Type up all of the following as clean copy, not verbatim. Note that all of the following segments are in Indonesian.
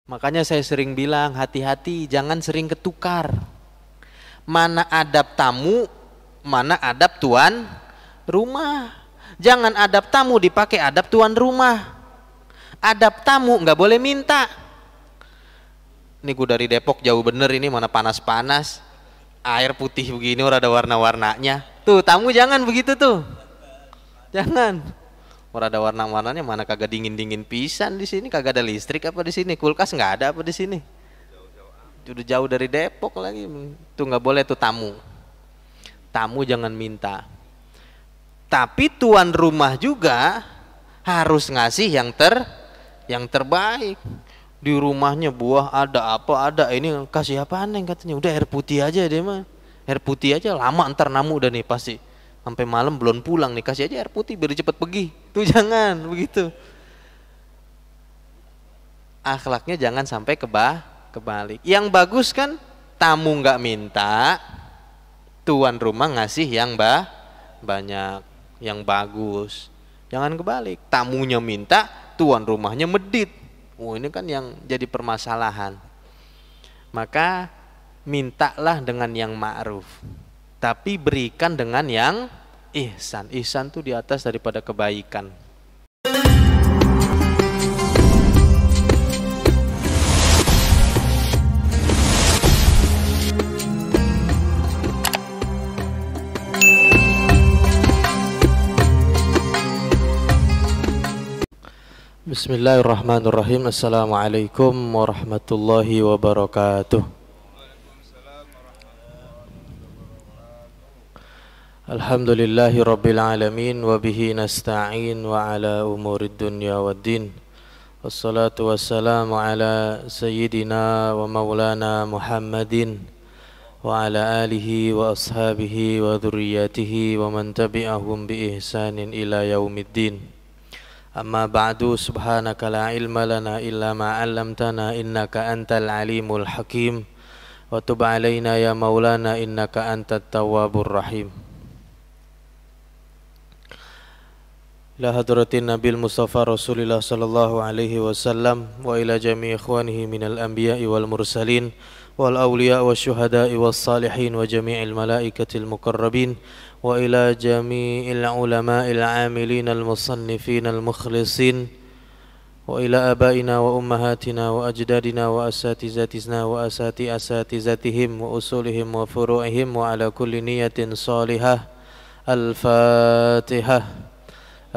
Makanya saya sering bilang hati-hati, jangan sering ketukar. Mana adab tamu, mana adab tuan rumah. Jangan adab tamu dipakai adab tuan rumah. Adab tamu nggak boleh minta. Ini gue dari Depok jauh bener ini, mana panas-panas. Air putih begini orang ada warna-warnanya. Tuh tamu jangan begitu tuh. Jangan. Orang ada warna-warnanya, mana kagak dingin-dingin pisan di sini, kagak ada listrik apa di sini, kulkas nggak ada apa di sini. Udah jauh dari Depok lagi. Tuh nggak boleh tuh tamu. Tamu jangan minta. Tapi tuan rumah juga harus ngasih yang terbaik. Di rumahnya buah ada apa ada, ini kasih apa aneh katanya. Udah air putih aja deh mah. Air putih aja, lama ntar namu udah nih pasti. Sampai malam belum pulang nih, kasih aja air putih biar cepet pergi. Tuh jangan begitu. Akhlaknya jangan sampai kebalik. Yang bagus kan tamu nggak minta, tuan rumah ngasih yang banyak, yang bagus. Jangan kebalik, tamunya minta, tuan rumahnya medit. Oh ini kan yang jadi permasalahan. Maka mintalah dengan yang ma'ruf, tapi berikan dengan yang ihsan. Ihsan itu di atas daripada kebaikan. Bismillahirrahmanirrahim. Assalamualaikum warahmatullahi wabarakatuh. Alhamdulillahi rabbil alamin, wabihi nasta'in wa ala umurid dunya waddin. Wassalatu wassalamu ala sayyidina wa maulana Muhammadin wa ala alihi wa ashabihi wa dhurriyyatihi wa man tabi'ahum bi ihsanin ila yaumiddin. Amma ba'du, subhanaka la ilma lana illa ma 'allamtana innaka antal alimul hakim wa tub 'alaina ya maulana innaka antat tawwabur rahim. Ila hadratin Nabil Mustafa Rasulillah sallallahu alaihi wasallam wa ila jami' ikhwanihi minal anbiya'i wal mursalin wal awliya wasyuhada'i was salihin wa jami'il malaikatil muqarrabin wa ila jami'il ulama'il 'amilin al musannifin al mukhlisin wa ila abaina wa ummahatina wa ajdadina wa asatizatina wa asatizatihim wa usulihim wa furu'ihim wa ala kulli niyatin salihah. Al-Fatihah.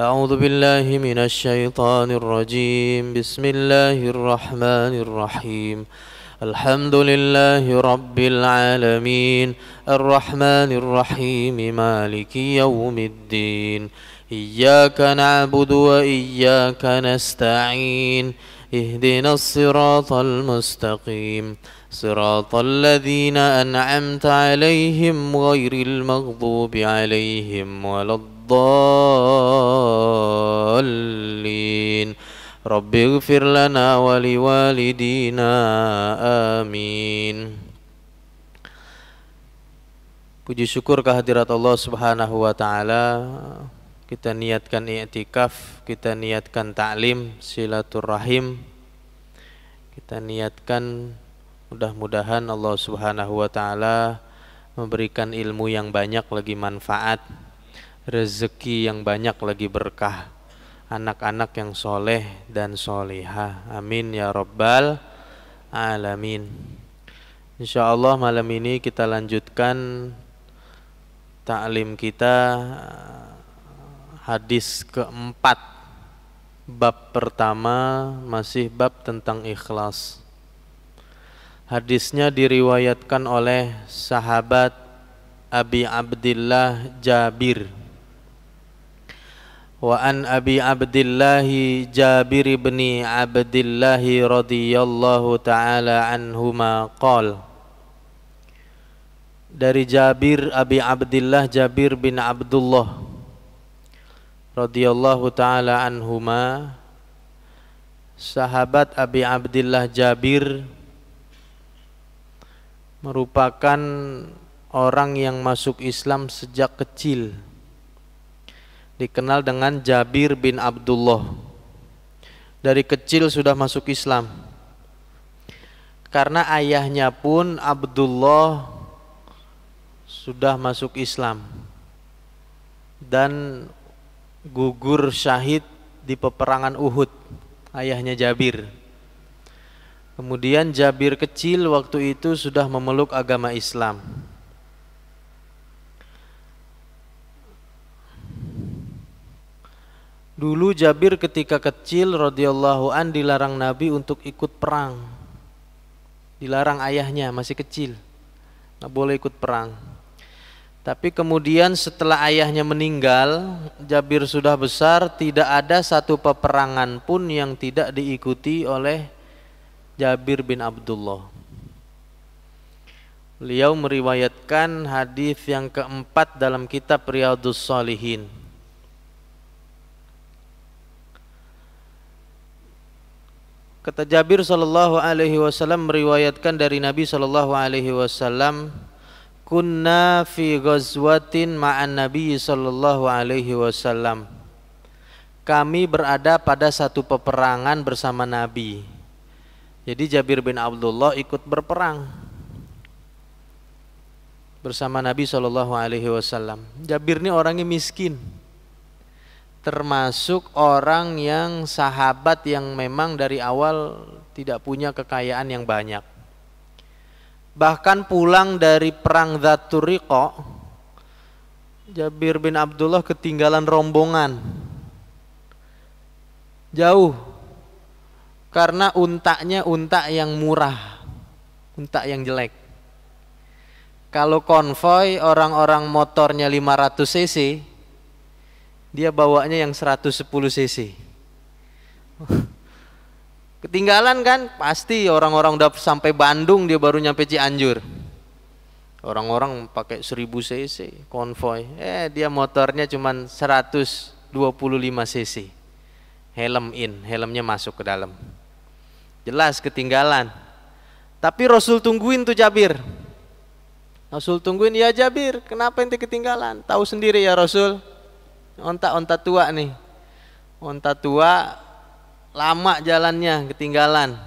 A'udzu billahi minasy syaithanir rajim. Bismillahirrahmanirrahim. Alhamdulillahi rabbil alamin, arrahmanir rahim, maliki yaumiddin. Iyyaka na'budu wa iyyaka nasta'in. Ihdinas siratal mustaqim, siratal ladzina an'amta 'alaihim ghairil maghdubi 'alaihim waladdallin. Rabbi ighfir lana wa liwalidina, amin. Puji syukur kehadirat Allah Subhanahu wa taala. Kita niatkan i'tikaf, kita niatkan ta'lim, silaturahim. Kita niatkan mudah-mudahan Allah Subhanahu wa taala memberikan ilmu yang banyak lagi manfaat, rezeki yang banyak lagi berkah, anak-anak yang soleh dan solihah, amin ya rabbal alamin. InsyaAllah malam ini kita lanjutkan ta'lim kita, hadis keempat, bab pertama masih bab tentang ikhlas. Hadisnya diriwayatkan oleh sahabat Abi Abdillah Jabir. Wa an Abi Abdillah Jabir bin Abdillah radhiyallahu ta'ala anhuma qala. Dari Jabir, Abi Abdillah Jabir bin Abdullah radhiyallahu ta'ala anhuma, sahabat Abi Abdillah Jabir merupakan orang yang masuk Islam sejak kecil, dikenal dengan Jabir bin Abdullah. Dari kecil sudah masuk Islam, karena ayahnya pun Abdullah sudah masuk Islam dan gugur syahid di peperangan Uhud, ayahnya Jabir. Kemudian Jabir kecil waktu itu sudah memeluk agama Islam. Dulu Jabir ketika kecil radhiyallahu an dilarang Nabi untuk ikut perang. Dilarang ayahnya, masih kecil, nggak boleh ikut perang. Tapi kemudian setelah ayahnya meninggal, Jabir sudah besar, tidak ada satu peperangan pun yang tidak diikuti oleh Jabir bin Abdullah. Beliau meriwayatkan hadis yang keempat dalam kitab Riyadhus Shalihin. Kata Jabir sallallahu alaihi wasallam meriwayatkan dari Nabi sallallahu alaihi wasallam, kunna fi ghazwatin ma'an Nabi sallallahu alaihi wasallam. Kami berada pada satu peperangan bersama Nabi. Jadi Jabir bin Abdullah ikut berperang bersama Nabi sallallahu alaihi wasallam. Jabir ini orangnya miskin, termasuk orang yang sahabat yang memang dari awal tidak punya kekayaan yang banyak. Bahkan pulang dari perang Dzatur Riqa, Jabir bin Abdullah ketinggalan rombongan jauh karena untanya unta yang murah, unta yang jelek. Kalau konvoy orang-orang motornya 500 cc, dia bawanya yang 110 cc. Ketinggalan kan? Pasti orang-orang udah sampai Bandung dia baru nyampe Cianjur. Orang-orang pakai 1000 cc konvoy. Dia motornya cuman 125 cc. Helmnya masuk ke dalam. Jelas ketinggalan. Tapi Rasul tungguin tuh Jabir. Rasul tungguin, ya Jabir, kenapa ente ketinggalan? Tahu sendiri ya Rasul. Onta tua nih, onta tua lama jalannya, ketinggalan.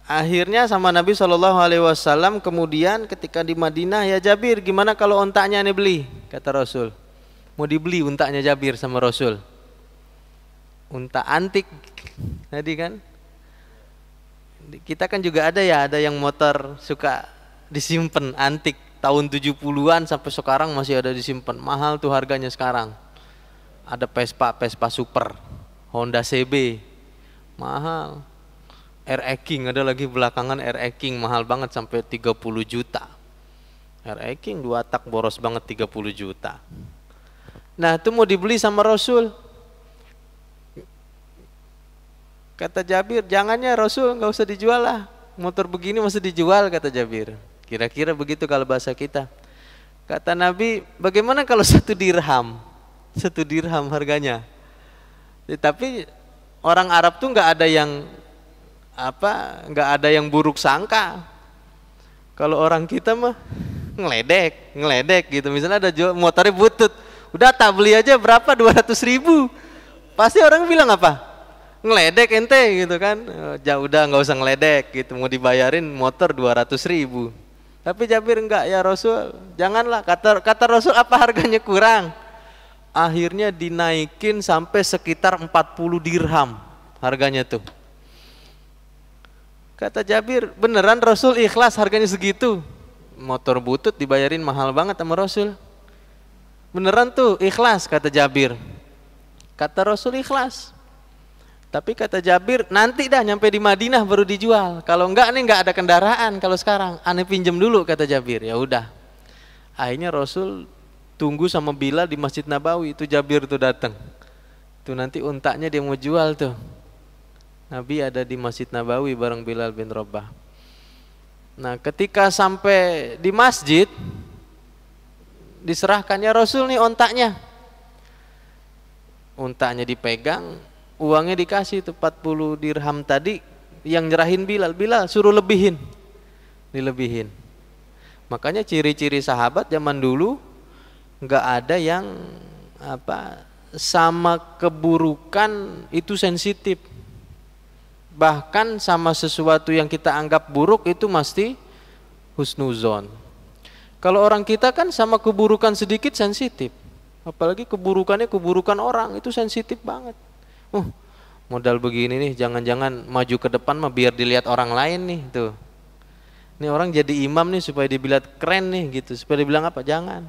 Akhirnya sama Nabi SAW kemudian ketika di Madinah, ya Jabir gimana kalau ontanya nih beli? Kata Rasul, mau dibeli untanya Jabir sama Rasul. Unta antik tadi kan. Kita kan juga ada ya, ada yang motor suka disimpan antik. Tahun 70-an sampai sekarang masih ada disimpan. Mahal tuh harganya sekarang. Ada Vespa Super, Honda CB, mahal. RE King ada lagi belakangan, RE King mahal banget sampai 30 juta. RE King 2 tak boros banget 30 juta. Nah itu mau dibeli sama Rasul. Kata Jabir, jangannya Rasul, nggak usah dijual lah. Motor begini masih dijual, kata Jabir. Kira-kira begitu kalau bahasa kita. Kata Nabi, bagaimana kalau 1 dirham? 1 dirham harganya. Tapi orang Arab tuh nggak ada yang buruk sangka. Kalau orang kita mah ngeledek gitu. Misalnya ada motornya butut, udah tak beli aja berapa, 200.000. Pasti orang bilang apa? Ngeledek ente gitu kan. Udah nggak usah ngeledek gitu, mau dibayarin motor 200.000. Tapi Jabir enggak, ya Rasul, janganlah. Kata Rasul, apa harganya kurang? Akhirnya dinaikin sampai sekitar 40 dirham harganya tuh. Kata Jabir, beneran Rasul ikhlas harganya segitu? Motor butut dibayarin mahal banget sama Rasul. Beneran tuh ikhlas, kata Jabir. Kata Rasul ikhlas. Tapi kata Jabir, nanti dah nyampe di Madinah baru dijual. Kalau enggak nih enggak ada kendaraan kalau sekarang. Aneh pinjem dulu, kata Jabir. Ya udah. Akhirnya Rasul tunggu sama Bilal di Masjid Nabawi. Itu Jabir tuh datang. Tuh nanti untanya dia mau jual tuh. Nabi ada di Masjid Nabawi bareng Bilal bin Rabah. Nah, ketika sampai di masjid, diserahkannya Rasul nih ontanya. Untanya dipegang, uangnya dikasih tuh 40 dirham tadi yang nyerahin Bilal. Bilal suruh lebihin. Dilebihin. Makanya ciri-ciri sahabat zaman dulu enggak ada yang sama keburukan itu sensitif. Bahkan sama sesuatu yang kita anggap buruk itu mesti husnuzon. Kalau orang kita kan sama keburukan sedikit sensitif. Apalagi keburukannya keburukan orang, itu sensitif banget. Modal begini nih, jangan-jangan maju ke depan mah biar dilihat orang lain nih tuh. Ini orang jadi imam nih supaya dilihat keren nih gitu. Supaya dibilang apa? Jangan.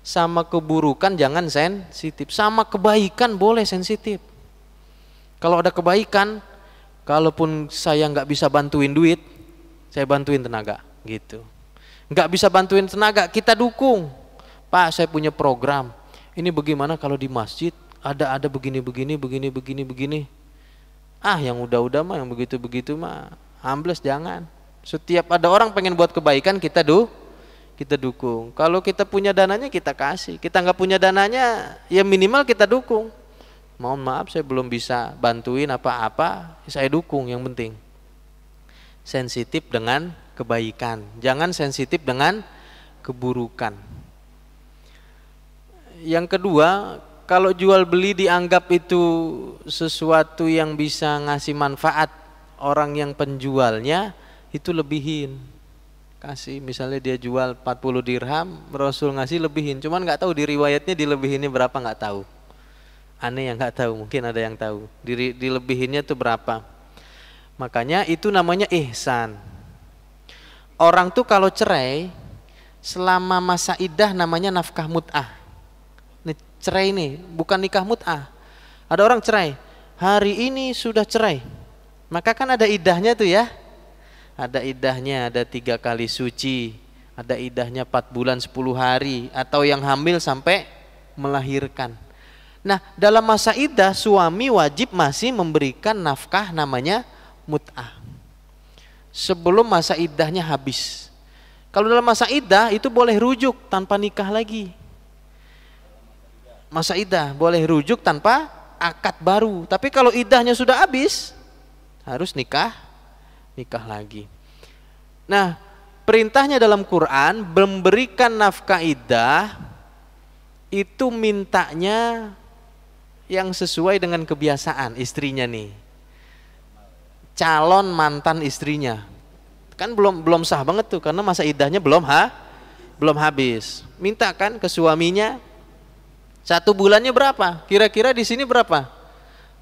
Sama keburukan jangan sensitif. Sama kebaikan boleh sensitif. Kalau ada kebaikan, kalaupun saya nggak bisa bantuin duit, saya bantuin tenaga gitu. Nggak bisa bantuin tenaga, kita dukung. Pak, saya punya program. Ini bagaimana kalau di masjid ada begini. Yang udah mah, yang begitu mah, ambles jangan. Setiap ada orang pengen buat kebaikan, kita dukung. Kalau kita punya dananya kita kasih. Kita nggak punya dananya, ya minimal kita dukung. Mohon maaf saya belum bisa bantuin apa-apa, saya dukung. Yang penting sensitif dengan kebaikan, jangan sensitif dengan keburukan. Yang kedua, kalau jual beli dianggap itu sesuatu yang bisa ngasih manfaat, orang yang penjualnya itu lebihin. Kasih, misalnya dia jual 40 dirham, Rasul ngasih lebihin, cuman nggak tahu di riwayatnya dilebihinnya berapa, nggak tahu. Aneh yang nggak tahu, mungkin ada yang tahu dilebihinnya tuh berapa. Makanya itu namanya ihsan. Orang tuh kalau cerai selama masa iddah namanya nafkah mut'ah. Nih, cerai nih bukan nikah mut'ah. Ada orang cerai, hari ini sudah cerai, maka kan ada iddahnya tuh ya. Ada iddahnya, ada 3 kali suci, ada iddahnya 4 bulan 10 hari, atau yang hamil sampai melahirkan. Nah, dalam masa iddah suami wajib masih memberikan nafkah namanya mut'ah sebelum masa iddahnya habis. Kalau dalam masa iddah itu boleh rujuk tanpa nikah lagi. Masa iddah boleh rujuk tanpa akad baru. Tapi kalau iddahnya sudah habis harus nikah lagi. Nah, perintahnya dalam Quran memberikan nafkah iddah itu mintanya yang sesuai dengan kebiasaan istrinya nih, calon mantan istrinya. Kan belum sah banget tuh karena masa iddahnya belum habis. Minta kan ke suaminya, 1 bulannya berapa? Kira-kira di sini berapa?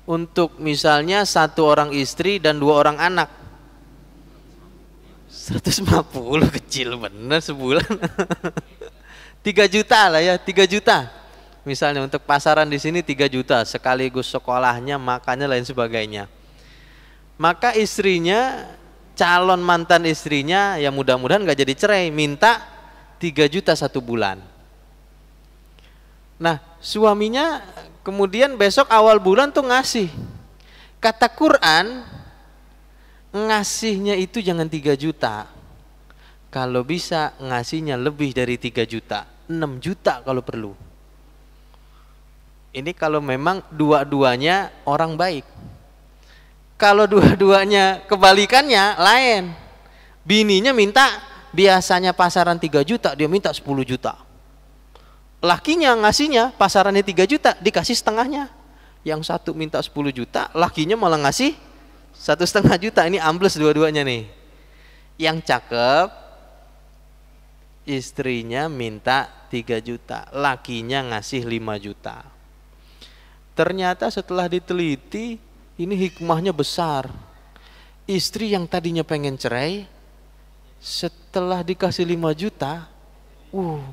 Untuk misalnya 1 orang istri dan 2 orang anak. 150, kecil bener sebulan. 3 juta lah ya, 3 juta. Misalnya untuk pasaran di sini 3 juta sekaligus sekolahnya, makannya lain sebagainya. Maka istrinya, calon mantan istrinya, ya mudah-mudahan gak jadi cerai, minta 3 juta 1 bulan. Nah, suaminya kemudian besok awal bulan tuh ngasih. Kata Quran, ngasihnya itu jangan 3 juta. Kalau bisa ngasihnya lebih dari 3 juta, 6 juta kalau perlu. Ini kalau memang dua-duanya orang baik. Kalau dua-duanya kebalikannya lain. Bininya minta, biasanya pasaran 3 juta, dia minta 10 juta. Lakinya ngasihnya pasarannya 3 juta, dikasih setengahnya. Yang satu minta 10 juta, lakinya malah ngasih 1,5 juta. Ini ambles dua-duanya nih. Yang cakep, istrinya minta 3 juta, lakinya ngasih 5 juta. Ternyata setelah diteliti, ini hikmahnya besar. Istri yang tadinya pengen cerai, setelah dikasih 5 juta,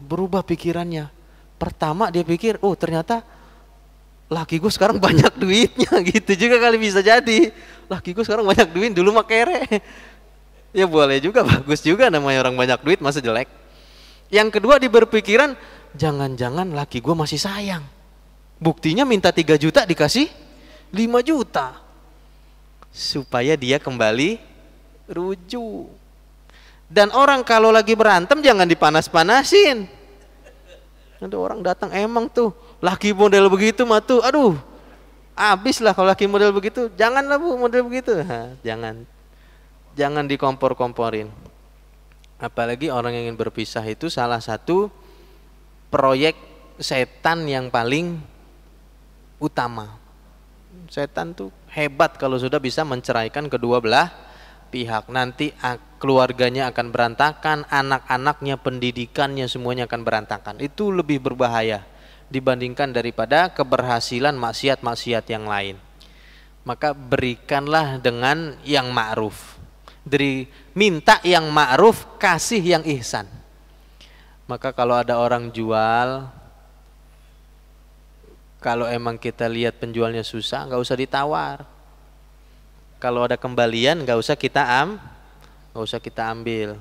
berubah pikirannya. Pertama dia pikir, ternyata laki gue sekarang banyak duitnya, gitu juga kali bisa jadi. Laki gue sekarang banyak duit, dulu mah kere. Ya boleh juga, bagus juga namanya orang banyak duit, masa jelek. Yang kedua dia berpikiran, jangan-jangan laki gue masih sayang. Buktinya minta 3 juta dikasih 5 juta. Supaya dia kembali rujuk. Dan orang kalau lagi berantem jangan dipanas-panasin. Ada orang datang, emang tuh laki model begitu mah tuh, aduh, abis lah kalau laki model begitu. Janganlah bu model begitu. Jangan dikompor-komporin. Apalagi orang yang ingin berpisah itu salah satu proyek setan yang paling utama. Setan tuh Hebat kalau sudah bisa menceraikan kedua belah pihak. Nanti keluarganya akan berantakan, anak-anaknya, pendidikannya semuanya akan berantakan. Itu lebih berbahaya dibandingkan daripada keberhasilan maksiat-maksiat yang lain. Maka berikanlah dengan yang ma'ruf. Minta yang ma'ruf, kasih yang ihsan. Maka kalau ada orang jual, kalau emang kita lihat penjualnya susah, nggak usah ditawar. Kalau ada kembalian nggak usah kita ambil.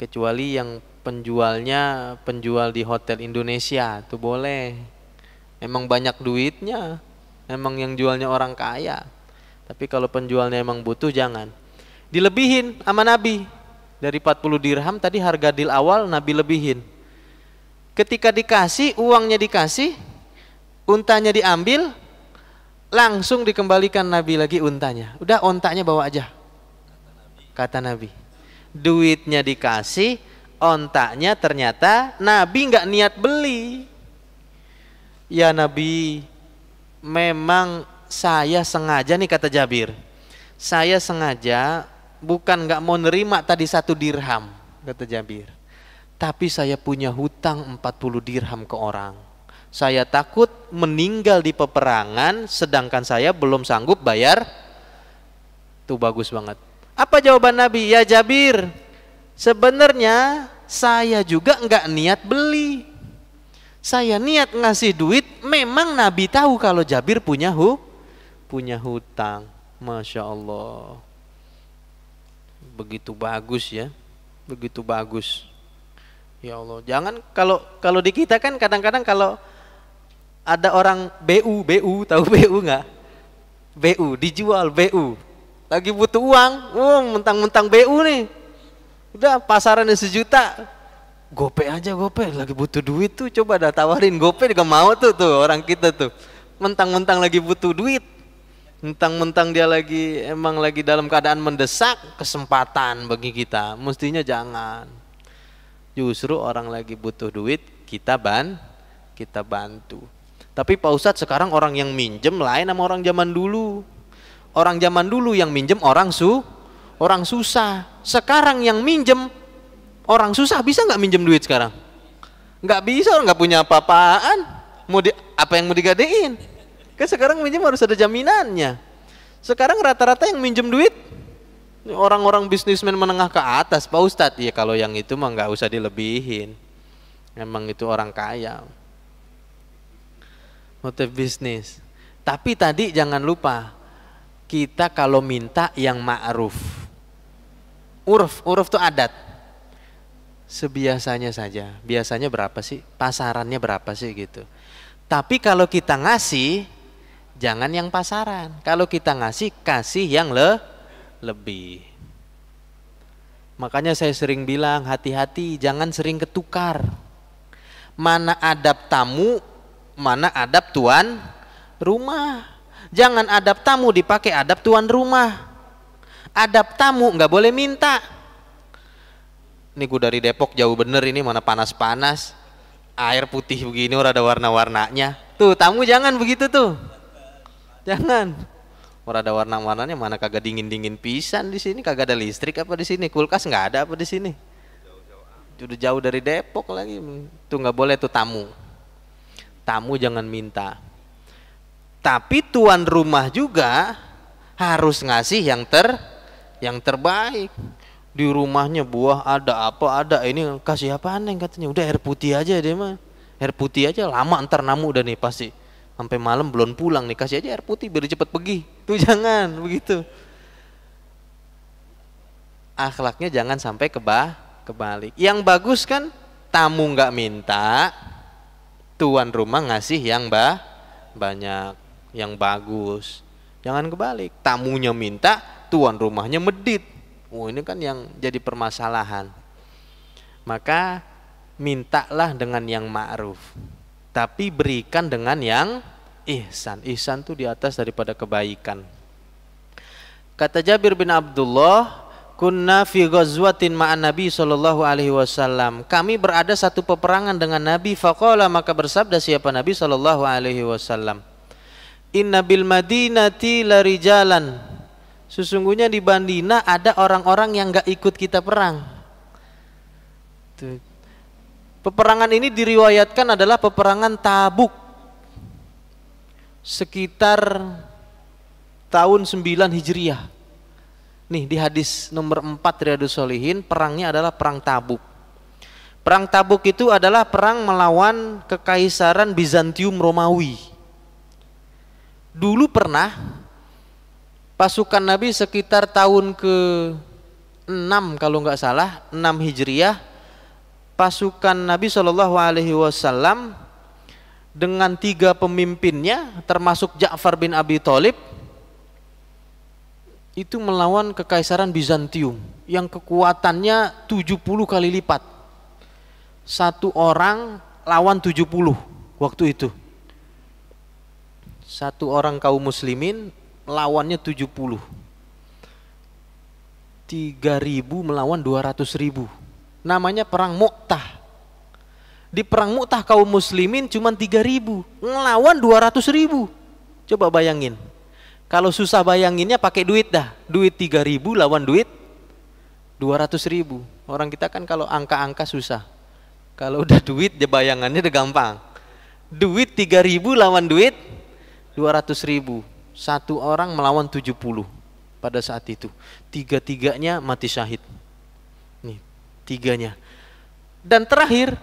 Kecuali yang penjualnya penjual di hotel Indonesia, tuh boleh. Emang banyak duitnya. Emang yang jualnya orang kaya. Tapi kalau penjualnya emang butuh, jangan. Dilebihin sama Nabi. Dari 40 dirham tadi harga deal awal Nabi lebihin. Ketika dikasih, uangnya dikasih, untanya diambil, langsung dikembalikan Nabi lagi untanya. Udah, ontanya bawa aja. Kata Nabi. Duitnya dikasih, ontanya ternyata Nabi nggak niat beli. Ya Nabi, memang saya sengaja nih, kata Jabir, saya sengaja bukan nggak mau nerima tadi 1 dirham, kata Jabir, tapi saya punya hutang 40 dirham ke orang. Saya takut meninggal di peperangan sedangkan saya belum sanggup bayar. Tuh bagus banget. Apa jawaban Nabi? Ya Jabir, sebenarnya saya juga nggak niat beli. Saya niat ngasih duit, memang Nabi tahu kalau Jabir punya hutang. Masya Allah. Begitu bagus ya. Begitu bagus. Ya Allah, jangan kalau di kita kan kadang-kadang kalau ada orang BU, tahu BU nggak? BU, dijual BU. Lagi butuh uang, mentang-mentang BU nih. Udah pasarannya 1 juta. Gope aja, gope, lagi butuh duit tuh, coba dah tawarin gope juga mau tuh orang kita tuh. Mentang-mentang lagi butuh duit, mentang-mentang dia emang lagi dalam keadaan mendesak, kesempatan bagi kita. Mestinya jangan. Justru orang lagi butuh duit, kita bantu. Tapi Pak Ustadz, sekarang orang yang minjem lain sama orang zaman dulu. Orang zaman dulu yang minjem orang susah. Sekarang yang minjem orang susah. Bisa nggak minjem duit sekarang? Nggak bisa, orang nggak punya apa-apaan. Apa yang mau digadein? Kan sekarang minjem harus ada jaminannya. Sekarang rata-rata yang minjem duit orang-orang bisnismen menengah ke atas, Pak Ustadz. Ya kalau yang itu mah nggak usah dilebihin. Emang itu orang kaya. Motif bisnis. Tapi tadi jangan lupa, kita kalau minta yang ma'ruf. Uruf itu adat. Sebiasanya saja. Biasanya berapa sih? Pasarannya berapa sih gitu. Tapi kalau kita ngasih, jangan yang pasaran. Kalau kita ngasih, kasih yang lebih. Makanya saya sering bilang, hati-hati, jangan sering ketukar. Mana adab tamu, mana adab tuan rumah. Jangan adab tamu dipakai adab tuan rumah. Adab tamu nggak boleh minta. Ini gue dari Depok jauh bener ini, mana panas-panas, air putih begini udah ada warna-warnanya. Tuh tamu jangan begitu tuh, jangan. Udah ada warna-warnanya, mana kagak dingin-dingin pisan di sini, kagak ada listrik apa di sini, kulkas nggak ada apa di sini. Udah jauh dari Depok lagi, tuh nggak boleh tuh tamu. Tamu jangan minta. Tapi tuan rumah juga harus ngasih yang terbaik. Di rumahnya buah ada apa ada, ini kasih apaan Neng katanya, udah air putih aja deh mah, air putih aja, lama ntar namu udah nih pasti sampai malam belum pulang nih, kasih aja air putih biar cepet pergi. Tuh jangan begitu, akhlaknya jangan sampai kebalik. Yang bagus kan tamu nggak minta, tuan rumah ngasih yang banyak, yang bagus. Jangan kebalik, tamunya minta, tuan rumahnya medit. Ini kan yang jadi permasalahan. Maka mintalah dengan yang ma'ruf, tapi berikan dengan yang ihsan. Ihsan itu di atas daripada kebaikan. Kata Jabir bin Abdullah, kunna fi ghazwatin ma'an Nabi sallallahu alaihi wasallam. Kami berada satu peperangan dengan Nabi, faqala, maka bersabda siapa Nabi sallallahu alaihi wasallam, Inna bil madinati larijalan. Sesungguhnya di Madinah ada orang-orang yang gak ikut kita perang. Tuh. Peperangan ini diriwayatkan adalah peperangan Tabuk. Sekitar tahun 9 Hijriah. Nih di hadis nomor 4 Riyadhus Shalihin, perangnya adalah perang Tabuk. Perang Tabuk itu adalah perang melawan kekaisaran Bizantium Romawi. Dulu pernah pasukan Nabi sekitar tahun ke-6 kalau nggak salah, 6 Hijriah, pasukan Nabi SAW dengan 3 pemimpinnya termasuk Ja'far bin Abi Thalib itu melawan kekaisaran Bizantium yang kekuatannya 70 kali lipat. Satu orang lawan 70 waktu itu. Satu orang kaum muslimin lawannya 70. 3.000 melawan 200.000. Namanya perang Mu'tah. Di perang Mu'tah kaum muslimin cuma 3.000 ngelawan 200.000. Coba bayangin. Kalau susah bayanginnya pakai duit dah. Duit 3.000 lawan duit 200.000. Orang kita kan kalau angka-angka susah. Kalau udah duit ya bayangannya udah gampang. Duit 3.000 lawan duit 200.000. Satu orang melawan 70 pada saat itu. Tiga-tiganya mati syahid. Nih, 3-nya. Dan terakhir,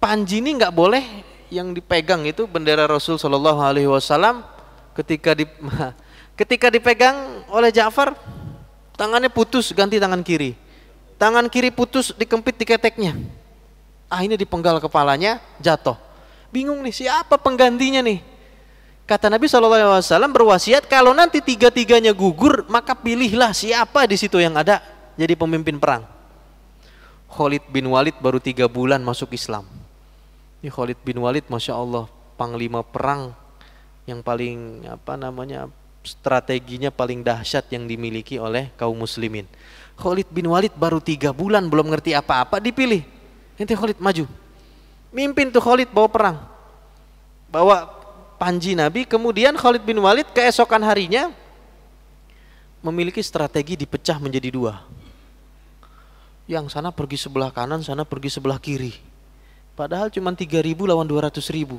panji ini nggak boleh yang dipegang itu bendera Rasul Shallallahu Alaihi Wasallam ketika dipegang oleh Ja'far, tangannya putus ganti tangan kiri. Tangan kiri putus dikempit di keteknya. Ini dipenggal kepalanya, jatuh. Bingung nih, siapa penggantinya nih? Kata Nabi SAW berwasiat kalau nanti 3-3-nya gugur, maka pilihlah siapa di situ yang ada jadi pemimpin perang. Khalid bin Walid baru 3 bulan masuk Islam. Ini Khalid bin Walid, masya Allah, panglima perang yang paling strateginya paling dahsyat yang dimiliki oleh kaum muslimin. Khalid bin Walid baru 3 bulan belum ngerti apa-apa dipilih. Nanti Khalid maju, mimpin tuh Khalid bawa perang, bawa panji Nabi. Kemudian Khalid bin Walid keesokan harinya memiliki strategi dipecah menjadi 2. Yang sana pergi sebelah kanan, sana pergi sebelah kiri. Padahal cuma 3.000 lawan 200.000.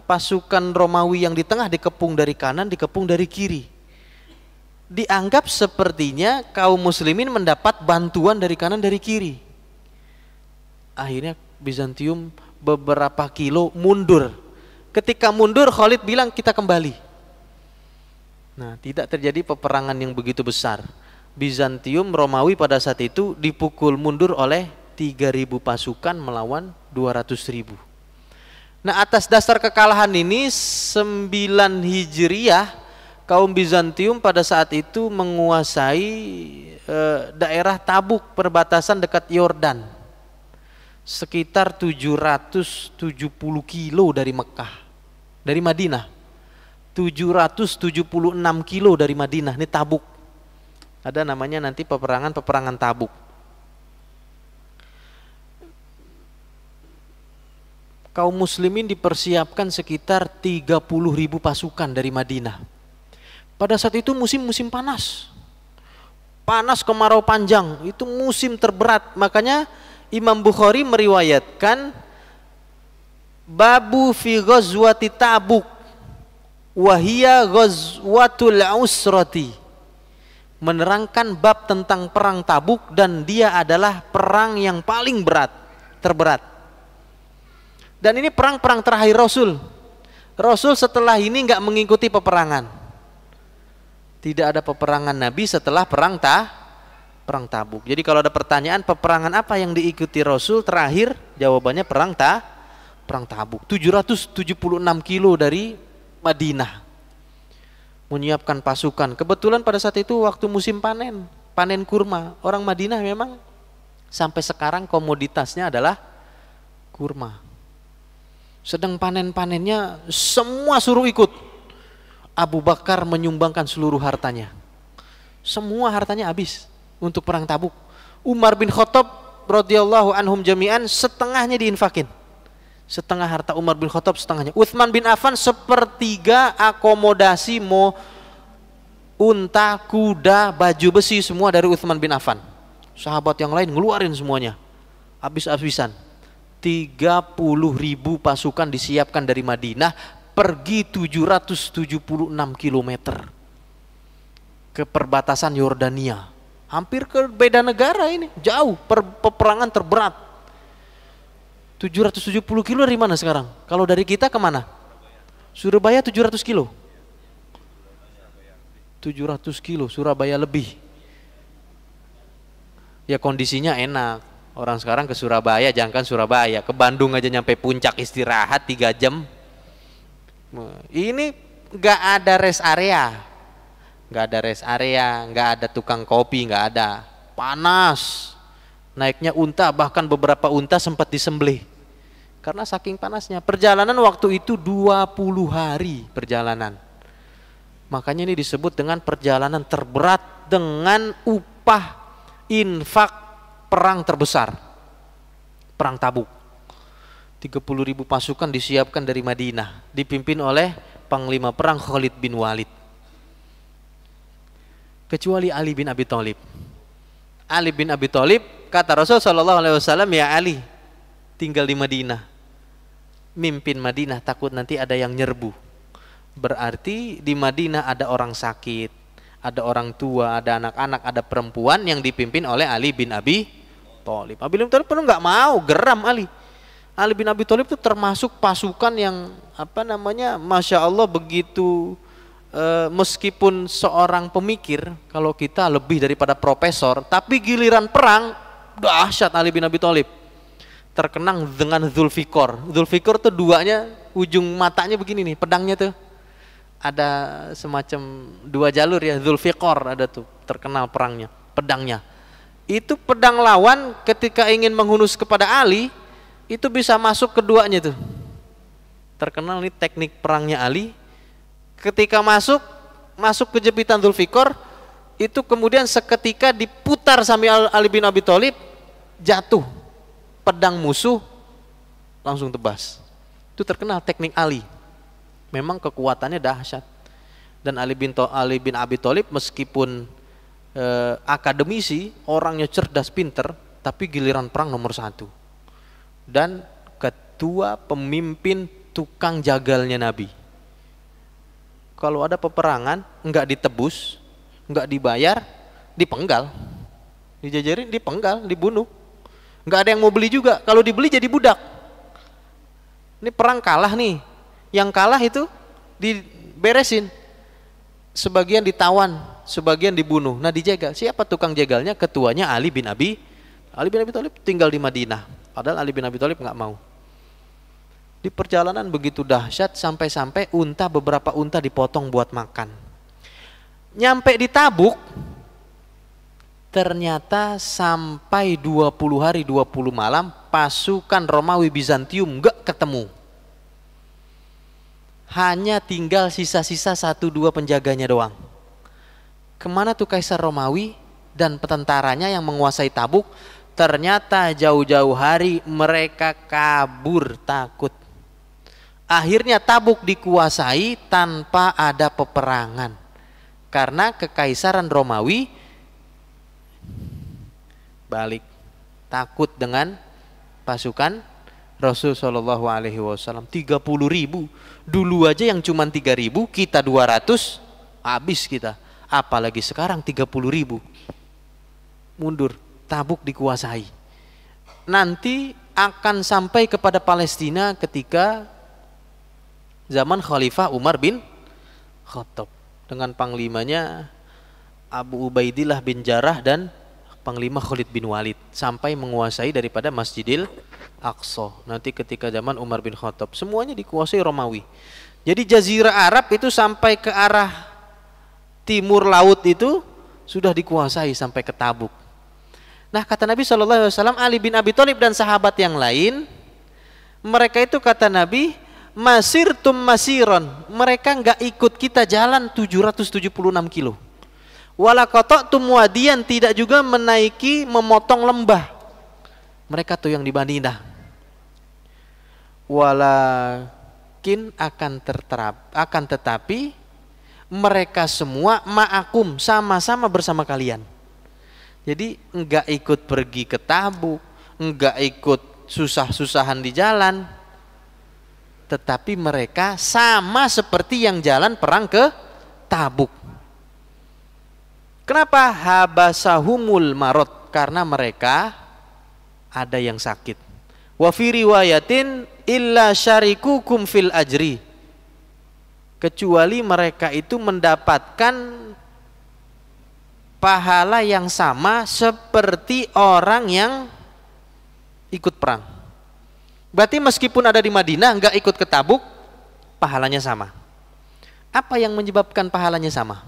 Pasukan Romawi yang di tengah dikepung dari kanan, dikepung dari kiri. Dianggap sepertinya kaum muslimin mendapat bantuan dari kanan dari kiri. Akhirnya Bizantium beberapa kilo mundur. Ketika mundur, Khalid bilang kita kembali. Nah, tidak terjadi peperangan yang begitu besar. Bizantium Romawi pada saat itu dipukul mundur oleh 3.000 pasukan melawan 200.000. Nah, atas dasar kekalahan ini 9 Hijriah kaum Bizantium pada saat itu menguasai daerah Tabuk, perbatasan dekat Yordan. Sekitar 770 kilo dari Mekah, dari Madinah. 776 kilo dari Madinah, ini Tabuk. Ada namanya nanti peperangan Tabuk. Kaum muslimin dipersiapkan sekitar 30.000 pasukan dari Madinah. Pada saat itu musim panas. Panas, kemarau panjang, itu musim terberat. Makanya Imam Bukhari meriwayatkan babu fi ghazwati Tabuk wa hiya ghazwatul usrati, menerangkan bab tentang perang Tabuk dan dia adalah perang yang paling terberat. Dan ini perang terakhir Rasul. Rasul setelah ini nggak mengikuti peperangan. Tidak ada peperangan Nabi setelah perang Tabuk. Jadi kalau ada pertanyaan peperangan apa yang diikuti Rasul terakhir, jawabannya perang Tabuk. 776 kilo dari Madinah menyiapkan pasukan. Kebetulan pada saat itu waktu musim panen kurma. Orang Madinah memang sampai sekarang komoditasnya adalah kurma. Sedang panen-panennya semua suruh ikut. Abu Bakar menyumbangkan seluruh hartanya. Semua hartanya habis untuk perang Tabuk. Umar bin Khattab radhiyallahu anhum jami'an setengahnya diinfakin. Setengah harta Umar bin Khattab, setengahnya. Utsman bin Affan sepertiga akomodasi mau unta, kuda, baju besi semua dari Utsman bin Affan. Sahabat yang lain ngeluarin semuanya. Habis-habisan. 30.000 pasukan disiapkan dari Madinah, pergi 776 km ke perbatasan Yordania. Hampir ke beda negara ini, jauh, peperangan terberat. 770 kilo dari mana sekarang? Kalau dari kita kemana? Surabaya 700 kilo. 700 kilo, Surabaya lebih. Ya kondisinya enak. Orang sekarang ke Surabaya, jangankan Surabaya, ke Bandung aja nyampe puncak istirahat 3 jam. Ini gak ada rest area. Gak ada rest area, gak ada tukang kopi, gak ada. Panas. Naiknya unta, bahkan beberapa unta sempat disembelih. Karena saking panasnya. Perjalanan waktu itu 20 hari perjalanan. Makanya ini disebut dengan perjalanan terberat dengan upah infak perang terbesar. Perang Tabuk. 30.000 pasukan disiapkan dari Madinah. Dipimpin oleh Panglima Perang Khalid bin Walid. Kecuali Ali bin Abi Thalib. Ali bin Abi Thalib, kata Rasul SAW, ya Ali, tinggal di Madinah. Mimpin Madinah, takut nanti ada yang nyerbu. Berarti di Madinah ada orang sakit, ada orang tua, ada anak-anak, ada perempuan yang dipimpin oleh Ali bin Abi Thalib. Ali bin Abi Thalib pun nggak mau, geram Ali. Ali bin Abi Thalib itu termasuk pasukan yang Masya Allah begitu, meskipun seorang pemikir, kalau kita lebih daripada profesor, tapi giliran perang dahsyat Ali bin Abi Thalib. Terkenang dengan Zulfikar. Zulfikar tuh duanya, ujung matanya begini nih, pedangnya tuh ada semacam 2 jalur ya. Zulfikar ada tuh, terkenal perangnya, pedangnya. Itu pedang lawan ketika ingin menghunus kepada Ali, itu bisa masuk keduanya tuh. Terkenal nih teknik perangnya Ali. Ketika masuk ke jepitan Zulfikar, itu kemudian seketika diputar sama Ali bin Abi Thalib, jatuh. Pedang musuh langsung tebas. Itu terkenal teknik Ali. Memang kekuatannya dahsyat. Dan Ali bin Abi Thalib meskipun akademisi, orangnya cerdas, pinter, tapi giliran perang nomor 1. Dan ketua pemimpin tukang jagalnya Nabi. Kalau ada peperangan enggak ditebus, enggak dibayar, dipenggal. Dijajarin, dipenggal, dibunuh. Nggak ada yang mau beli juga. Kalau dibeli jadi budak. Ini perang kalah nih. Yang kalah itu diberesin. Sebagian ditawan, sebagian dibunuh. Nah dijagal. Siapa tukang jagalnya? Ketuanya Ali bin Abi Thalib tinggal di Madinah. Padahal Ali bin Abi Thalib nggak mau. Di perjalanan begitu dahsyat sampai-sampai beberapa unta dipotong buat makan. Nyampe di Tabuk, ternyata sampai 20 hari 20 malam pasukan Romawi Bizantium enggak ketemu. Hanya tinggal sisa-sisa 1-2 penjaganya doang. Kemana tuh Kaisar Romawi dan tentaranya yang menguasai Tabuk? Ternyata jauh-jauh hari mereka kabur takut. Akhirnya Tabuk dikuasai tanpa ada peperangan. Karena kekaisaran Romawi balik, takut dengan pasukan Rasul Shallallahu Alaihi Wasallam. 30.000 dulu aja yang cuma 3.000, kita 200, habis kita. Apalagi sekarang 30.000, mundur. Tabuk dikuasai. Nanti akan sampai kepada Palestina ketika zaman Khalifah Umar bin Khattab dengan panglimanya Abu Ubaidillah bin Jarrah dan Panglima Khalid bin Walid, sampai menguasai daripada Masjidil Aqsa. Nanti ketika zaman Umar bin Khattab semuanya dikuasai Romawi. Jadi Jazirah Arab itu sampai ke arah timur laut itu sudah dikuasai sampai ke Tabuk. Nah kata Nabi SAW, Ali bin Abi Thalib dan sahabat yang lain, mereka itu kata Nabi, masirtum masiron, mereka nggak ikut kita jalan 776 kilo. Wala qata'tum wadiyan, tidak juga menaiki memotong lembah. Mereka tuh yang di Madinah. walakin akan tetapi mereka semua ma'akum, sama-sama bersama kalian. Jadi enggak ikut pergi ke Tabuk, enggak ikut susah-susahan di jalan, tetapi mereka sama seperti yang jalan perang ke Tabuk. Kenapa? Habasahumul marot, karena mereka ada yang sakit. Wa fi riwayatin illa syarikukum fil ajri, kecuali mereka itu mendapatkan pahala yang sama seperti orang yang ikut perang. Berarti meskipun ada di Madinah enggak ikut ke Tabuk, pahalanya sama. Apa yang menyebabkan pahalanya sama?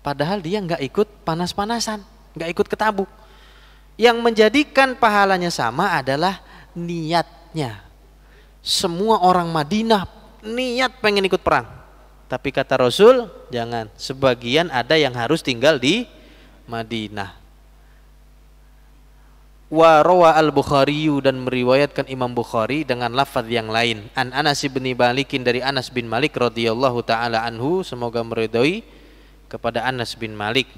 Padahal dia enggak ikut panas-panasan, enggak ikut ke Tabuk. Yang menjadikan pahalanya sama adalah niatnya. Semua orang Madinah niat pengen ikut perang, tapi kata Rasul jangan, sebagian ada yang harus tinggal di Madinah. Wa rawa al-Bukhari, dan meriwayatkan Imam Bukhari dengan lafaz yang lain, an Anas bin Malik, dari Anas bin Malik radhiyallahu taala anhu, semoga meridhoi kepada Anas bin Malik.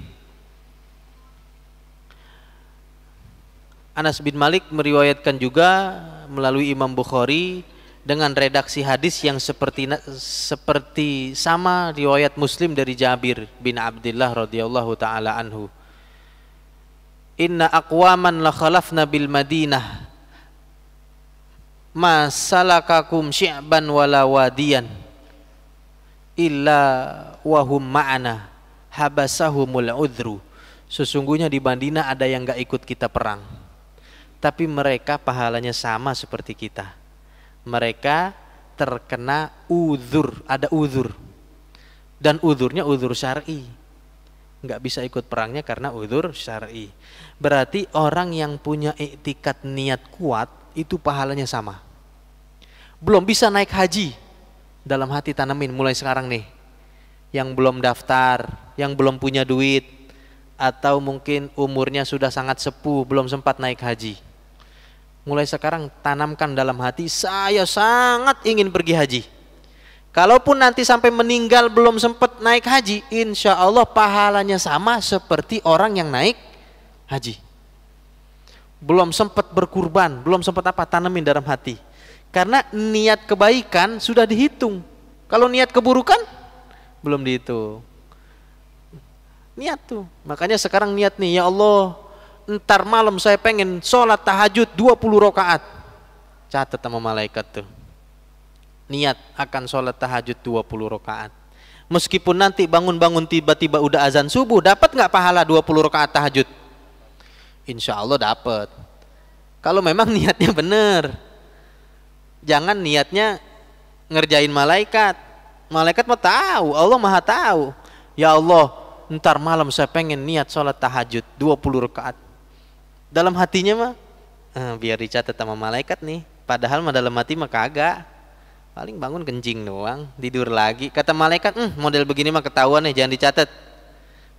Anas bin Malik meriwayatkan juga melalui Imam Bukhari dengan redaksi hadis yang seperti sama riwayat Muslim dari Jabir bin Abdullah radhiyallahu taala anhu. Inna aqwaman la khalafna bil Madinah ma salakakum syi'ban wala wadiyan illa wahum ma'ana habasahumul udhru. Sesungguhnya di Madinah ada yang enggak ikut kita perang, tapi mereka pahalanya sama seperti kita. Mereka terkena uzur, ada uzur, dan uzurnya uzur syar'i, nggak bisa ikut perangnya karena uzur syar'i. Berarti orang yang punya iktikad niat kuat itu pahalanya sama. Belum bisa naik haji, dalam hati tanamin mulai sekarang nih, yang belum daftar, yang belum punya duit, atau mungkin umurnya sudah sangat sepuh belum sempat naik haji, mulai sekarang tanamkan dalam hati, saya sangat ingin pergi haji. Kalaupun nanti sampai meninggal belum sempat naik haji, insya Allah pahalanya sama seperti orang yang naik haji. Belum sempat berkurban, belum sempat apa, tanamin dalam hati. Karena niat kebaikan sudah dihitung. Kalau niat keburukan belum dihitung. Niat tuh. Makanya sekarang niat nih, ya Allah, ntar malam saya pengen sholat tahajud 20 rakaat. Catat sama malaikat tuh. Niat akan sholat tahajud 20 rakaat. Meskipun nanti bangun-bangun tiba-tiba udah azan subuh, dapat nggak pahala 20 rakaat tahajud? Insya Allah dapat. Kalau memang niatnya benar. Jangan niatnya ngerjain malaikat. Malaikat mah tahu, Allah maha tahu. Ya Allah, ntar malam saya pengen niat sholat tahajud 20 rakaat. Dalam hatinya mah biar dicatat sama malaikat nih. Padahal mah dalam hati mah kagak. Paling bangun kencing doang, tidur lagi. Kata malaikat, model begini mah ketahuan nih, jangan dicatat.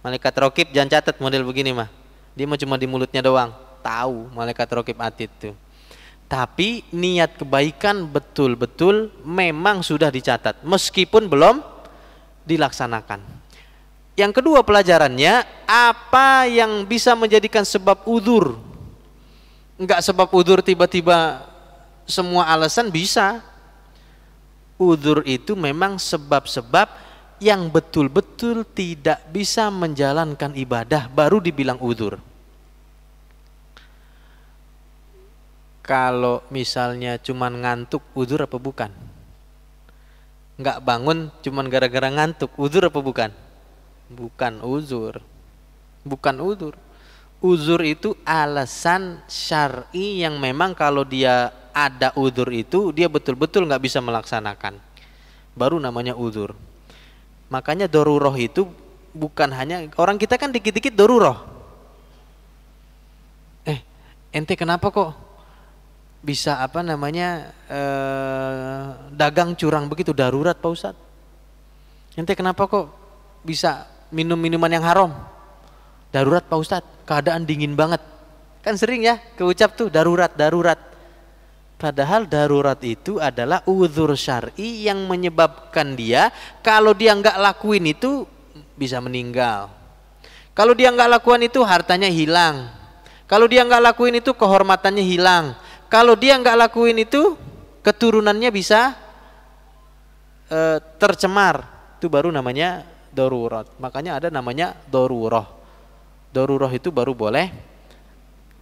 Malaikat Raqib jangan catat model begini mah. Dia mah cuma di mulutnya doang. Tahu malaikat Raqib Atid tuh. Tapi niat kebaikan betul-betul memang sudah dicatat meskipun belum dilaksanakan. Yang kedua pelajarannya, apa yang bisa menjadikan sebab udzur? Enggak sebab udzur tiba-tiba semua alasan bisa. Udzur itu memang sebab-sebab yang betul-betul tidak bisa menjalankan ibadah baru dibilang udzur. Kalau misalnya cuman ngantuk, udzur apa bukan? Enggak bangun cuman gara-gara ngantuk, udzur apa bukan? Bukan udzur. Bukan udzur. Udzur itu alasan syar'i yang memang kalau dia ada udzur itu dia betul-betul nggak bisa melaksanakan, baru namanya udzur. Makanya daruroh itu bukan hanya orang kita kan dikit-dikit daruroh. Ente kenapa kok bisa apa namanya dagang curang begitu, darurat Pak Ustadz. Ente kenapa kok bisa minum minuman yang haram, darurat Pak Ustadz. Keadaan dingin banget, kan sering ya keucap tuh darurat. Padahal darurat itu adalah uzur syar'i yang menyebabkan dia kalau dia nggak lakuin itu bisa meninggal. Kalau dia nggak lakukan itu hartanya hilang. Kalau dia nggak lakuin itu kehormatannya hilang. Kalau dia nggak lakuin itu keturunannya bisa tercemar. Itu baru namanya darurat. Makanya ada namanya darurah. Darurah itu baru boleh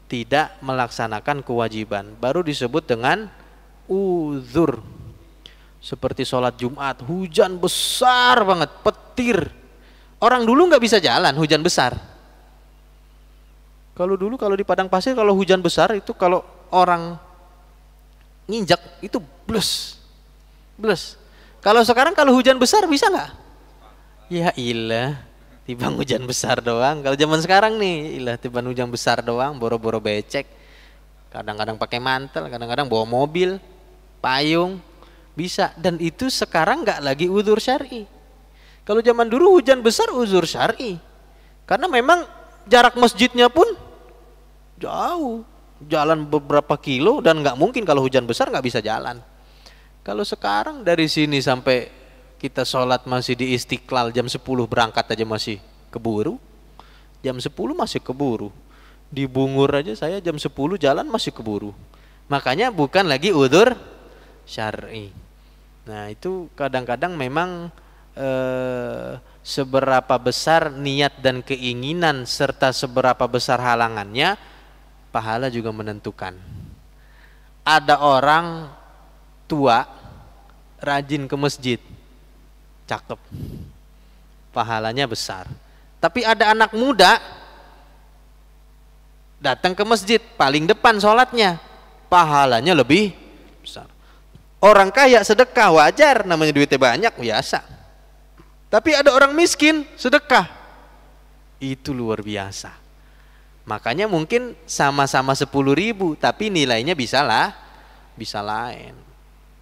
tidak melaksanakan kewajiban, baru disebut dengan uzur. Seperti sholat Jumat, hujan besar banget, petir. Orang dulu nggak bisa jalan, hujan besar. Kalau dulu kalau di padang pasir kalau hujan besar itu kalau orang nginjak itu blus, blus. Kalau sekarang kalau hujan besar bisa nggak? Ya ilah, tibang hujan besar doang. Kalau zaman sekarang nih, ilah tibang hujan besar doang, boro-boro becek. Kadang-kadang pakai mantel, kadang-kadang bawa mobil, payung, bisa. Dan itu sekarang nggak lagi uzur syar'i. Kalau zaman dulu hujan besar uzur syar'i. Karena memang jarak masjidnya pun jauh, jalan beberapa kilo dan nggak mungkin kalau hujan besar nggak bisa jalan. Kalau sekarang dari sini sampai kita sholat masih di Istiqlal jam 10 berangkat aja masih keburu. Jam 10 masih keburu. Di Bungur aja saya jam 10 jalan masih keburu. Makanya bukan lagi uzur syar'i. Nah itu kadang-kadang memang seberapa besar niat dan keinginan serta seberapa besar halangannya, pahala juga menentukan. Ada orang tua rajin ke masjid, cakep, pahalanya besar. Tapi ada anak muda datang ke masjid paling depan sholatnya, pahalanya lebih besar. Orang kaya sedekah wajar, namanya duitnya banyak biasa. Tapi ada orang miskin sedekah, itu luar biasa. Makanya mungkin sama-sama 10.000 tapi nilainya bisa lain.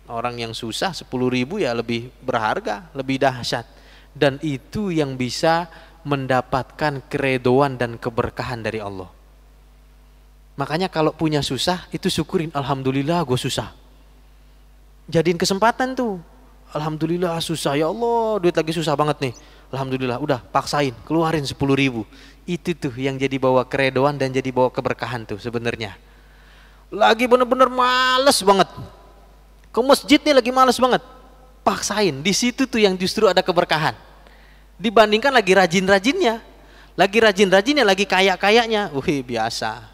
Orang yang susah 10.000 ya lebih berharga, lebih dahsyat. Dan itu yang bisa mendapatkan keredoan dan keberkahan dari Allah. Makanya kalau punya susah itu syukurin, alhamdulillah gue susah. Jadiin kesempatan tuh. Alhamdulillah susah, ya Allah duit lagi susah banget nih. Alhamdulillah udah paksain keluarin 10.000. Itu tuh yang jadi bawa keredoan dan jadi bawa keberkahan tuh sebenarnya. Lagi bener-bener males banget. Ke masjid nih lagi males banget, paksain. Di situ tuh yang justru ada keberkahan. Dibandingkan lagi rajin-rajinnya, lagi kaya-kayanya, biasa.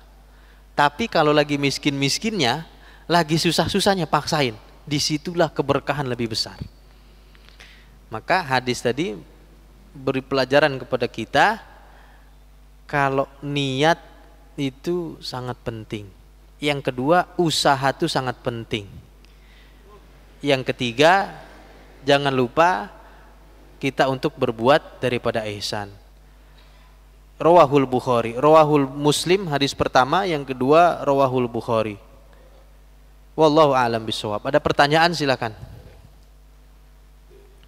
Tapi kalau lagi miskin-miskinnya, lagi susah-susahnya, paksain. Disitulah keberkahan lebih besar. Maka hadis tadi beri pelajaran kepada kita, kalau niat itu sangat penting. Yang kedua, usaha itu sangat penting. Yang ketiga, jangan lupa kita untuk berbuat daripada ihsan. Rawahul Bukhari, rawahul Muslim hadis pertama, yang kedua rawahul Bukhari. Wallahu a'lam bishawab. Ada pertanyaan silakan.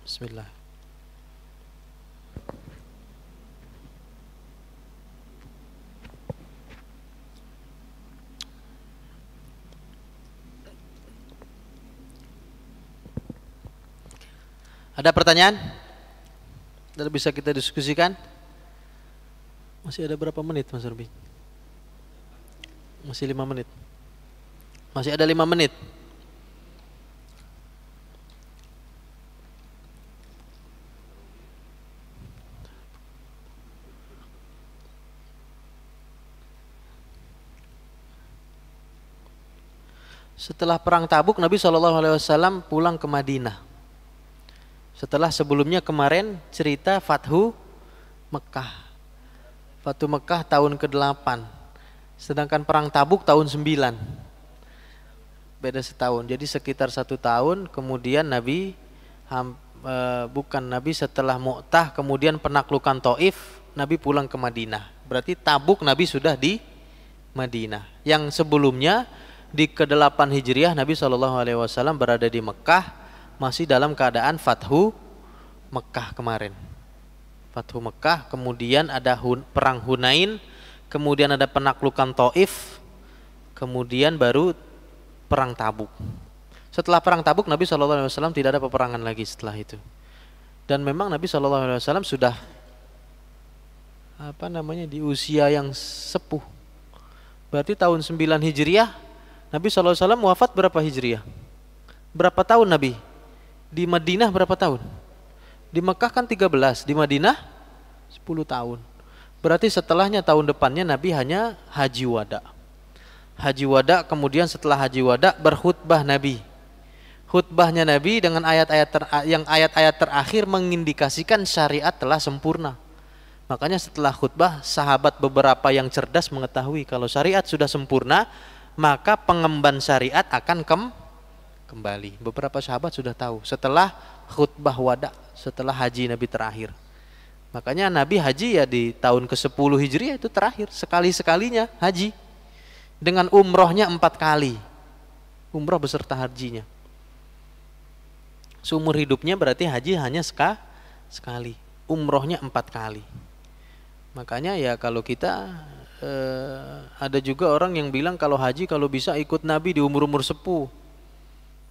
Bismillah. Ada pertanyaan? Dan bisa kita diskusikan? Masih ada berapa menit Mas Rubi? Masih 5 menit. Masih ada 5 menit. Setelah perang Tabuk, Nabi SAW pulang ke Madinah. Setelah sebelumnya kemarin cerita Fathu Mekah. Fathu Mekah tahun ke-8. Sedangkan perang Tabuk tahun 9. Beda setahun. Jadi sekitar 1 tahun kemudian Nabi setelah Mu'tah kemudian penaklukan Taif, Nabi pulang ke Madinah. Berarti Tabuk Nabi sudah di Madinah. Yang sebelumnya di ke-8 Hijriah Nabi SAW berada di Mekah, masih dalam keadaan Fathu Mekah kemarin. Fathu Mekah, kemudian ada perang Hunain, kemudian ada penaklukan Taif, kemudian baru perang Tabuk. Setelah perang Tabuk Nabi SAW tidak ada peperangan lagi setelah itu. Dan memang Nabi SAW sudah di usia yang sepuh. Berarti tahun 9 Hijriah Nabi SAW wafat berapa Hijriah? Berapa tahun Nabi? Di Madinah berapa tahun? Di Mekah kan 13, di Madinah 10 tahun. Berarti setelahnya tahun depannya Nabi hanya haji wada. Haji wada, kemudian setelah haji wada berkhutbah Nabi. Khutbahnya Nabi dengan ayat-ayat terakhir mengindikasikan syariat telah sempurna. Makanya setelah khutbah sahabat beberapa yang cerdas mengetahui kalau syariat sudah sempurna, maka pengemban syariat akan kembali. Beberapa sahabat sudah tahu setelah khutbah wada, setelah haji Nabi terakhir. Makanya Nabi haji ya di tahun ke-10 Hijriah itu terakhir, sekali-sekalinya haji. Dengan umrohnya 4 kali. Umroh beserta hajinya. Seumur hidupnya berarti haji hanya sekali. Umrohnya 4 kali. Makanya ya kalau kita ada juga orang yang bilang kalau haji kalau bisa ikut Nabi di umur-umur sepuh.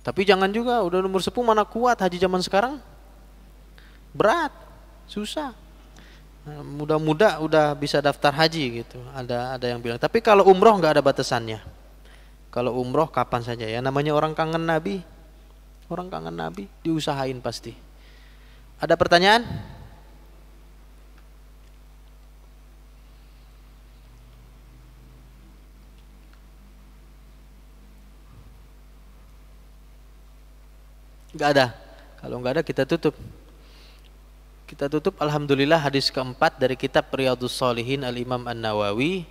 Tapi jangan juga udah umur sepuh mana kuat haji zaman sekarang. Berat, susah. Muda-muda udah bisa daftar haji gitu. Ada yang bilang. Tapi kalau umroh nggak ada batasannya. Kalau umroh kapan saja ya. Namanya orang kangen Nabi. Orang kangen Nabi diusahain pasti. Ada pertanyaan? Nggak ada. Kalau nggak ada kita tutup. Kita tutup alhamdulillah hadis keempat dari kitab Riyadhus Shalihin Al-Imam An-Nawawi.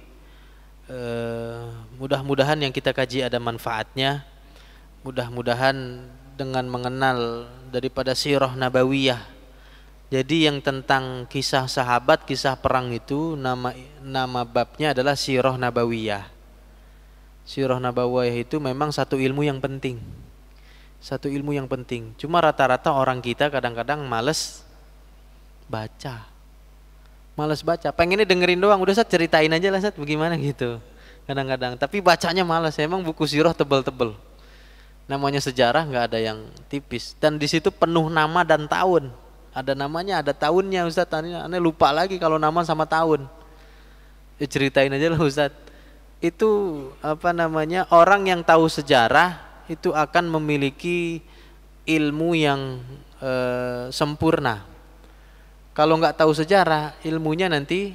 Mudah-mudahan yang kita kaji ada manfaatnya. Mudah-mudahan dengan mengenal daripada sirah nabawiyah. Jadi yang tentang kisah sahabat, kisah perang itu nama babnya adalah sirah nabawiyah. Sirah nabawiyah itu memang satu ilmu yang penting. Satu ilmu yang penting. Cuma rata-rata orang kita kadang-kadang males baca. Males baca. Pengennya dengerin doang. Udah Ustaz ceritain aja lah Ustaz bagaimana gitu. Kadang-kadang. Tapi bacanya males. Emang buku sirah tebel-tebel. Namanya sejarah nggak ada yang tipis. Dan di situ penuh nama dan tahun. Ada namanya, ada tahunnya Ustaz. Aneh lupa lagi kalau nama sama tahun. Ya, ceritain aja lah Ustaz. Itu orang yang tahu sejarah itu akan memiliki ilmu yang sempurna. Kalau nggak tahu sejarah, ilmunya nanti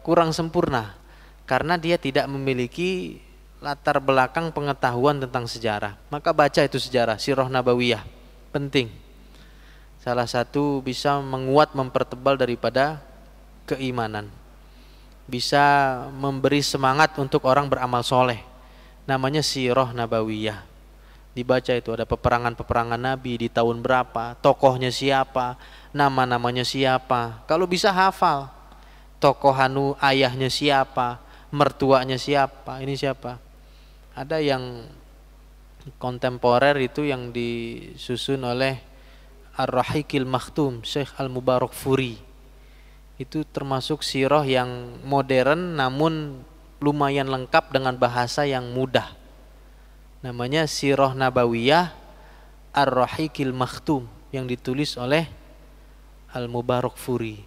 kurang sempurna karena dia tidak memiliki latar belakang pengetahuan tentang sejarah. Maka baca itu sejarah, sirah nabawiyah, penting. Salah satu bisa menguat, mempertebal daripada keimanan. Bisa memberi semangat untuk orang beramal soleh. Namanya sirah nabawiyah. Dibaca itu ada peperangan-peperangan Nabi di tahun berapa, tokohnya siapa, nama-namanya siapa. Kalau bisa hafal. Tokoh ayahnya siapa, mertuanya siapa, ini siapa. Ada yang kontemporer itu yang disusun oleh Ar-Rahiqil Makhtum, Syekh Al-Mubarakfuri. Itu termasuk sirah yang modern namun lumayan lengkap dengan bahasa yang mudah. Namanya Sirah Nabawiyah Ar-Rahiqil Makhtum yang ditulis oleh Al-Mubarakfuri.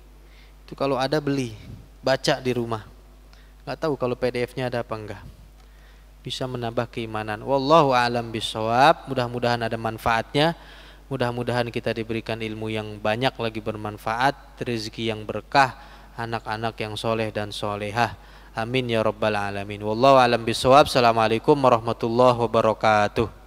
Itu kalau ada beli, baca di rumah. Gak tahu kalau PDF-nya ada apa enggak. Bisa menambah keimanan. Wallahu a'lam bishawab. Mudah-mudahan ada manfaatnya. Mudah-mudahan kita diberikan ilmu yang banyak lagi bermanfaat, rezeki yang berkah, anak-anak yang soleh dan solehah. Amin ya rabbal alamin. Wallahu a'lam bishawab. Assalamualaikum warahmatullahi wabarakatuh.